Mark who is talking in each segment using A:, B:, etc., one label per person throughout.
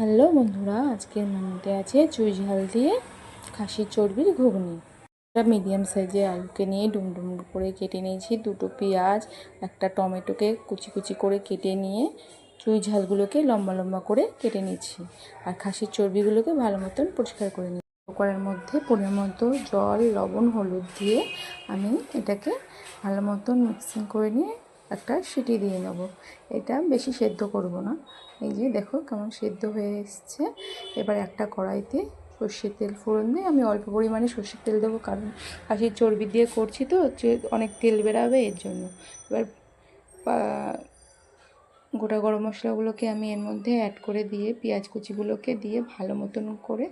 A: Hello বন্ধুরা, আজকের মেনুতে আছে চুই ঝাল দিয়ে খাসির চর্বির ঘুগনি। একটা মিডিয়াম সাইজের আলুকে নিয়ে ডুমডুম করে কেটে নিয়েছি, দুটো পেঁয়াজ, একটা টমেটোকে কুচি কুচি করে কেটে নিয়ে চুই ঝালগুলোকে লম্বা লম্বা করে কেটে নিয়েছি, আর খাসির চর্বিগুলোকে ভালো মতন পরিষ্কার করে নিয়েছি। কুকারের মধ্যে পরিমাণ মতো জল, লবণ, হলুদ দিয়ে আমি এটাকে ভালো মতন মিক্সিং করে নিয়ে একটা সিটি দিয়ে নেব। এটা বেশি সেদ্ধ করব না। এই যে দেখো কেমন সেদ্ধ হয়ে এসছে। এবার একটা কড়াইতে সর্ষের তেল ফোড়ন দিয়ে, আমি অল্প পরিমাণে সর্ষের তেল দেবো, কারণ খাসির চর্বি দিয়ে করছি তো অনেক তেল বেরাবে এর জন্য। এবার গোটা গরম মশলাগুলোকে আমি এর মধ্যে অ্যাড করে দিয়ে পেঁয়াজ কুচিগুলোকে দিয়ে ভালো মতন করে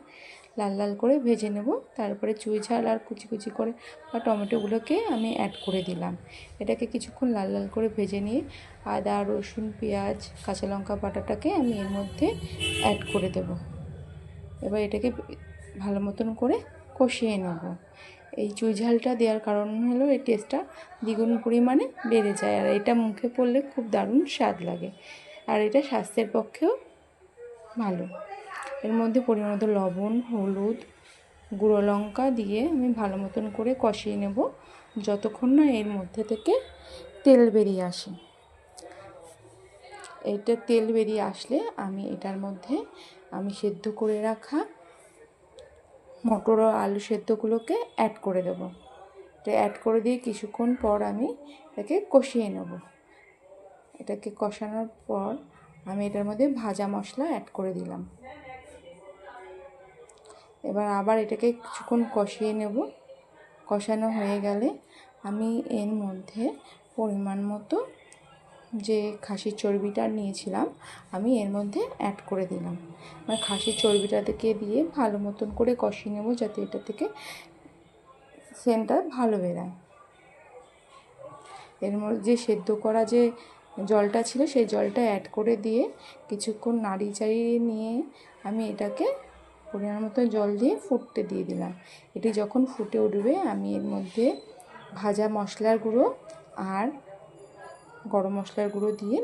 A: লাল লাল করে ভেজে নেব। তারপরে চুই ঝাল আর কুচি কুচি করে বা টমেটোগুলোকে আমি অ্যাড করে দিলাম। এটাকে কিছুক্ষণ লাল লাল করে ভেজে নিয়ে আদা, রসুন, পেঁয়াজ, কাঁচা লঙ্কা বাটাটাকে আমি এর মধ্যে অ্যাড করে দেব। এবার এটাকে ভালো মতন করে কষিয়ে নেব। এই চুই ঝালটা দেওয়ার কারণ হলো এই টেস্টটা দ্বিগুণ পরিমাণে বেড়ে যায়, আর এটা মুখে পড়লে খুব দারুণ স্বাদ লাগে, আর এটা স্বাস্থ্যের পক্ষেও ভালো। এর মধ্যে পরিমাণ মতো লবণ, হলুদ, গুঁড়ো লঙ্কা দিয়ে আমি ভালো মতন করে কষিয়ে নেব যতক্ষণ না এর মধ্যে থেকে তেল বেরিয়ে আসে। এইটা তেল বেরিয়ে আসলে আমি এটার মধ্যে সেদ্ধ করে রাখা মটর ও আলু সেদ্ধগুলোকে অ্যাড করে দেবো। এটা অ্যাড করে দিয়ে কিছুক্ষণ পর আমি এটাকে কষিয়ে নেব। এটাকে কষানোর পর আমি এটার মধ্যে ভাজা মশলা অ্যাড করে দিলাম। এবার আবার এটাকে কিছুক্ষণ কষিয়ে নেব। কষানো হয়ে গেলে আমি এর মধ্যে পরিমাণ মতো যে খাসির চর্বিটা নিয়েছিলাম আমি এর মধ্যে অ্যাড করে দিলাম। মানে খাসির চর্বিটা থেকে দিয়ে ভালো মতন করে কষিয়ে নেব যাতে এটা থেকে সেন্টটা ভালো বেরায়। এর মধ্যে যে সেদ্ধ করা যে জলটা ছিল সেই জলটা অ্যাড করে দিয়ে কিছুক্ষণ নাড়ি চাড়িয়ে নিয়ে আমি এটাকে পরিমাণ মতো জল দিয়ে ফুটতে দিয়ে দিলাম। এটি যখন ফুটে উঠবে আমি এর মধ্যে ভাজা মশলার গুঁড়ো আর গরম মশলার গুঁড়ো দিয়ে